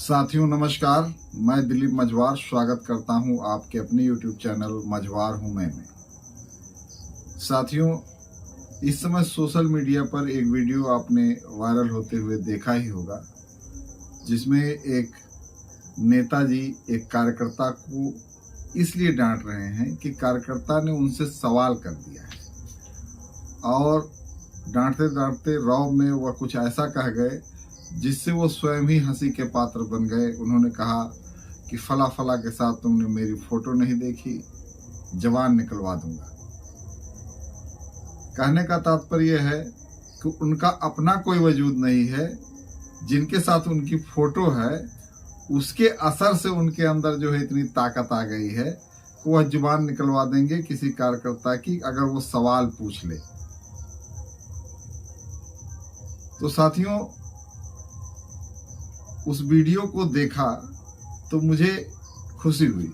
साथियों नमस्कार, मैं दिलीप मझवार स्वागत करता हूं आपके अपने YouTube चैनल मझवार हूं मैं में। साथियों, इस समय सोशल मीडिया पर एक वीडियो आपने वायरल होते हुए देखा ही होगा, जिसमें एक नेताजी एक कार्यकर्ता को इसलिए डांट रहे हैं कि कार्यकर्ता ने उनसे सवाल कर दिया है और डांटते डांटते रौब में वह कुछ ऐसा कह गए जिससे वो स्वयं ही हंसी के पात्र बन गए। उन्होंने कहा कि फला फला के साथ तुमने मेरी फोटो नहीं देखी, जवान निकलवा दूंगा। कहने का तात्पर्य है कि उनका अपना कोई वजूद नहीं है, जिनके साथ उनकी फोटो है उसके असर से उनके अंदर जो है इतनी ताकत आ गई है कि वह जुबान निकलवा देंगे किसी कार्यकर्ता की अगर वो सवाल पूछ ले। तो साथियों, उस वीडियो को देखा तो मुझे खुशी हुई।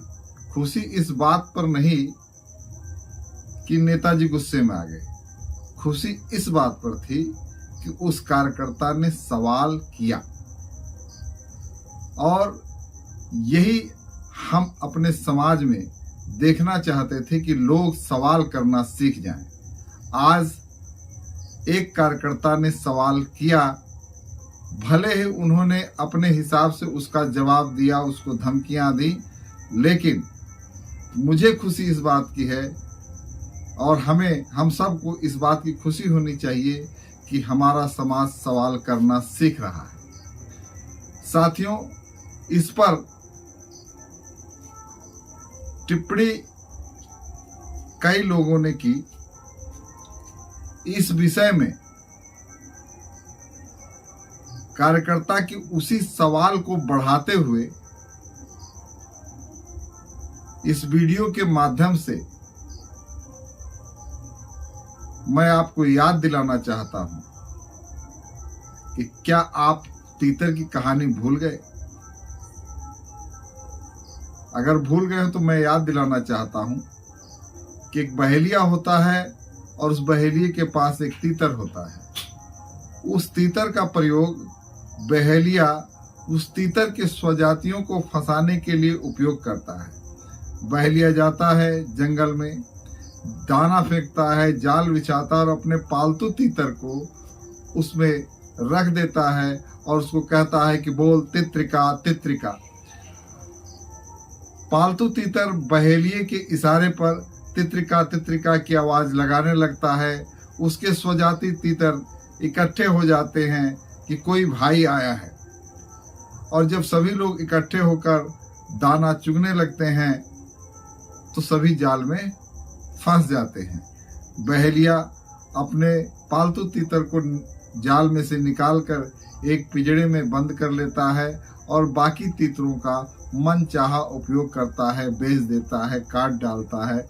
खुशी इस बात पर नहीं कि नेताजी गुस्से में आ गए, खुशी इस बात पर थी कि उस कार्यकर्ता ने सवाल किया। और यही हम अपने समाज में देखना चाहते थे कि लोग सवाल करना सीख जाएं। आज एक कार्यकर्ता ने सवाल किया, भले ही उन्होंने अपने हिसाब से उसका जवाब दिया, उसको धमकियां दी, लेकिन मुझे खुशी इस बात की है और हम सबको इस बात की खुशी होनी चाहिए कि हमारा समाज सवाल करना सीख रहा है। साथियों, इस पर टिप्पणी कई लोगों ने की। इस विषय में कार्यकर्ता की उसी सवाल को बढ़ाते हुए इस वीडियो के माध्यम से मैं आपको याद दिलाना चाहता हूं कि क्या आप तीतर की कहानी भूल गए? अगर भूल गए हो तो मैं याद दिलाना चाहता हूं कि एक बहेलिया होता है और उस बहेलिये के पास एक तीतर होता है। उस तीतर का प्रयोग बहेलिया उस तीतर के स्वजातियों को फंसाने के लिए उपयोग करता है। बहेलिया जाता है जंगल में, दाना फेंकता है, जाल बिछाता है और अपने पालतू तीतर को उसमें रख देता है और उसको कहता है कि बोल तित्रिका तित्रिका। पालतू तीतर बहेलिये के इशारे पर तित्रिका तित्रिका की आवाज लगाने लगता है। उसके स्वजाति तीतर इकट्ठे हो जाते हैं कि कोई भाई आया है, और जब सभी लोग इकट्ठे होकर दाना चुगने लगते हैं तो सभी जाल में फंस जाते हैं। बहेलिया अपने पालतू तीतर को जाल में से निकालकर एक पिंजड़े में बंद कर लेता है और बाकी तीतरों का मनचाहा उपयोग करता है, बेच देता है, काट डालता है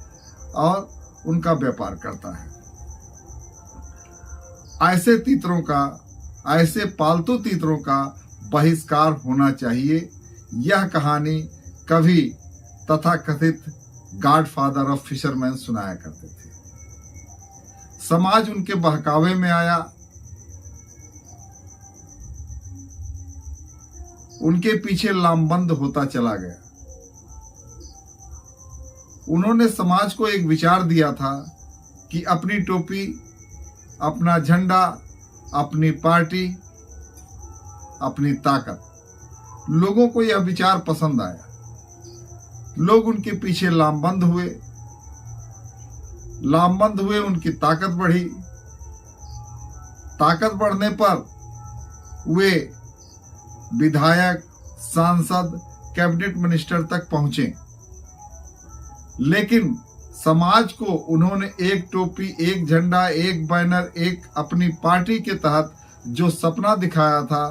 और उनका व्यापार करता है। ऐसे तीतरों का, ऐसे पालतू तीतरों का बहिष्कार होना चाहिए। यह कहानी कभी तथाकथित गॉडफादर ऑफ फिशरमैन सुनाया करते थे। समाज उनके बहकावे में आया, उनके पीछे लामबंद होता चला गया। उन्होंने समाज को एक विचार दिया था कि अपनी टोपी, अपना झंडा, अपनी पार्टी, अपनी ताकत। लोगों को यह विचार पसंद आया, लोग उनके पीछे लामबंद हुए, उनकी ताकत बढ़ी। ताकत बढ़ने पर वे विधायक, सांसद, कैबिनेट मिनिस्टर तक पहुंचे। लेकिन समाज को उन्होंने एक टोपी, एक झंडा, एक बैनर, एक अपनी पार्टी के तहत जो सपना दिखाया था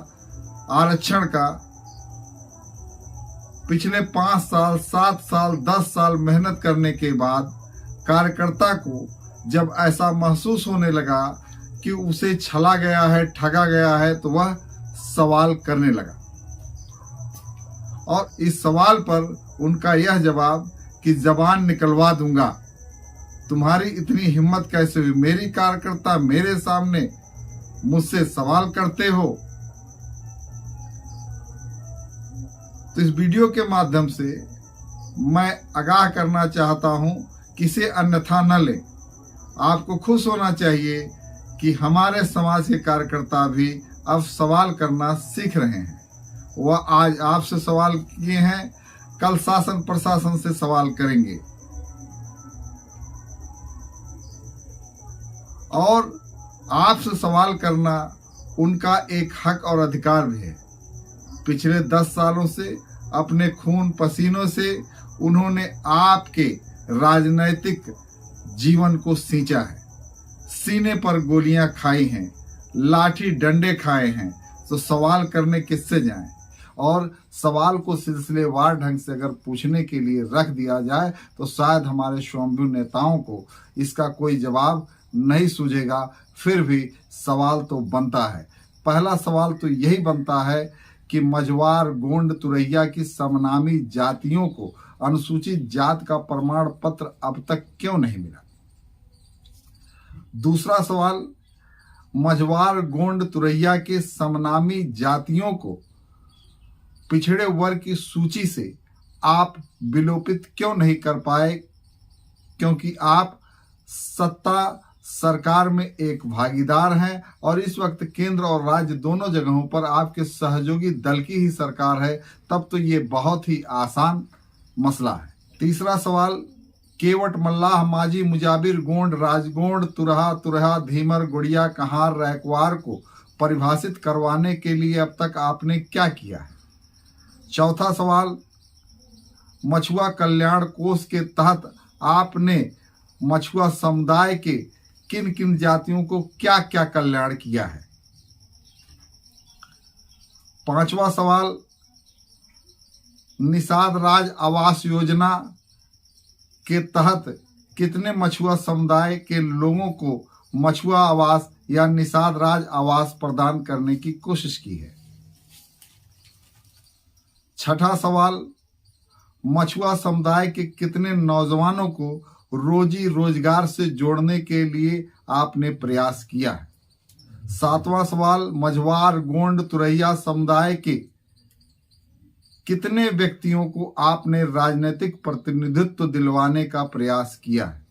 आरक्षण का, पिछले 5 साल, 7 साल, 10 साल मेहनत करने के बाद कार्यकर्ता को जब ऐसा महसूस होने लगा कि उसे छला गया है, ठगा गया है, तो वह सवाल करने लगा। और इस सवाल पर उनका यह जवाब कि जबान निकलवा दूंगा। तुम्हारी इतनी हिम्मत कैसे हुई? मेरी कार्यकर्ता मेरे सामने मुझसे सवाल करते हो। तो इस वीडियो के माध्यम से मैं आगाह करना चाहता हूं कि इसे अन्यथा न लें। आपको खुश होना चाहिए कि हमारे समाज के कार्यकर्ता भी अब सवाल करना सीख रहे हैं। वह आज आपसे सवाल किए हैं, कल शासन प्रशासन से सवाल करेंगे। और आपसे सवाल करना उनका एक हक और अधिकार भी है। पिछले 10 सालों से अपने खून पसीनों से उन्होंने आपके राजनैतिक जीवन को सींचा है, सीने पर गोलियां खाई हैं, लाठी डंडे खाए हैं। तो सवाल करने किससे जाएं? और सवाल को सिलसिलेवार ढंग से अगर पूछने के लिए रख दिया जाए तो शायद हमारे स्वयंभू नेताओं को इसका कोई जवाब नहीं सूझेगा। फिर भी सवाल तो बनता है। पहला सवाल तो यही बनता है कि मझवार, गोंड, तुरैया की समनामी जातियों को अनुसूचित जात का प्रमाण पत्र अब तक क्यों नहीं मिला? दूसरा सवाल, मझवार, गोंड, तुरैया के समनामी जातियों को पिछड़े वर्ग की सूची से आप विलोपित क्यों नहीं कर पाए? क्योंकि आप सत्ता सरकार में एक भागीदार हैं और इस वक्त केंद्र और राज्य दोनों जगहों पर आपके सहयोगी दल की ही सरकार है। तब तो ये बहुत ही आसान मसला है। तीसरा सवाल, केवट, मल्लाह, माझी, मुजाबिर, गोंड, राजगोंड, तुरहा, तुरहा, धीमर, गुड़िया, कहार, रैकवार को परिभाषित करवाने के लिए अब तक आपने क्या किया है? चौथा सवाल, मछुआ कल्याण कोष के तहत आपने मछुआ समुदाय के किन किन जातियों को क्या क्या कल्याण किया है? पांचवा सवाल, निषाद राज आवास योजना के तहत कितने मछुआ समुदाय के लोगों को मछुआ आवास या निषाद राज आवास प्रदान करने की कोशिश की है? छठा सवाल, मछुआ समुदाय के कितने नौजवानों को रोजी रोजगार से जोड़ने के लिए आपने प्रयास किया है? सातवां सवाल, मझवार, गोंड, तुरैया समुदाय के कितने व्यक्तियों को आपने राजनीतिक प्रतिनिधित्व दिलवाने का प्रयास किया है?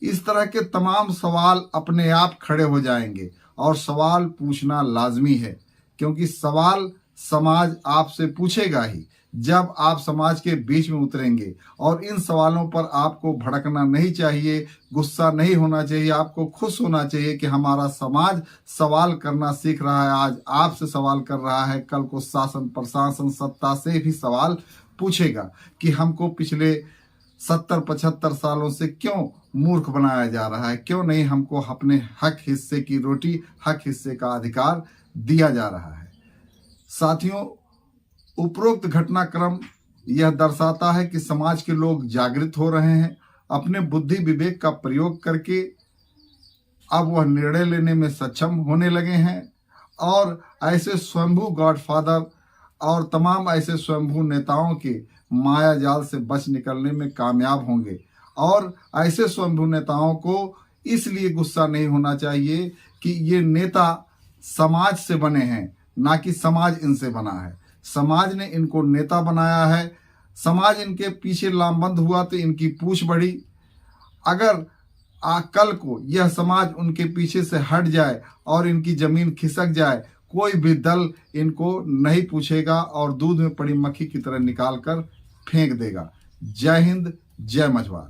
इस तरह के तमाम सवाल अपने आप खड़े हो जाएंगे और सवाल पूछना लाजमी है, क्योंकि सवाल समाज आपसे पूछेगा ही जब आप समाज के बीच में उतरेंगे। और इन सवालों पर आपको भड़कना नहीं चाहिए, गुस्सा नहीं होना चाहिए। आपको खुश होना चाहिए कि हमारा समाज सवाल करना सीख रहा है। आज आपसे सवाल कर रहा है, कल को शासन प्रशासन सत्ता से भी सवाल पूछेगा कि हमको पिछले 70-75 सालों से क्यों मूर्ख बनाया जा रहा है, क्यों नहीं हमको अपने हक हिस्से की रोटी, हक हिस्से का अधिकार दिया जा रहा है। साथियों, उपरोक्त घटनाक्रम यह दर्शाता है कि समाज के लोग जागृत हो रहे हैं। अपने बुद्धि विवेक का प्रयोग करके अब वह निर्णय लेने में सक्षम होने लगे हैं और ऐसे स्वयंभू गॉडफादर और तमाम ऐसे स्वयंभू नेताओं के माया जाल से बच निकलने में कामयाब होंगे। और ऐसे स्वयंभू नेताओं को इसलिए गुस्सा नहीं होना चाहिए कि ये नेता समाज से बने हैं, ना कि समाज इनसे बना है। समाज ने इनको नेता बनाया है। समाज इनके पीछे लामबंद हुआ तो इनकी पूछ बढ़ी। अगर कल को यह समाज उनके पीछे से हट जाए और इनकी जमीन खिसक जाए, कोई भी दल इनको नहीं पूछेगा और दूध में पड़ी मक्खी की तरह निकाल कर फेंक देगा। जय हिंद, जय मझवार।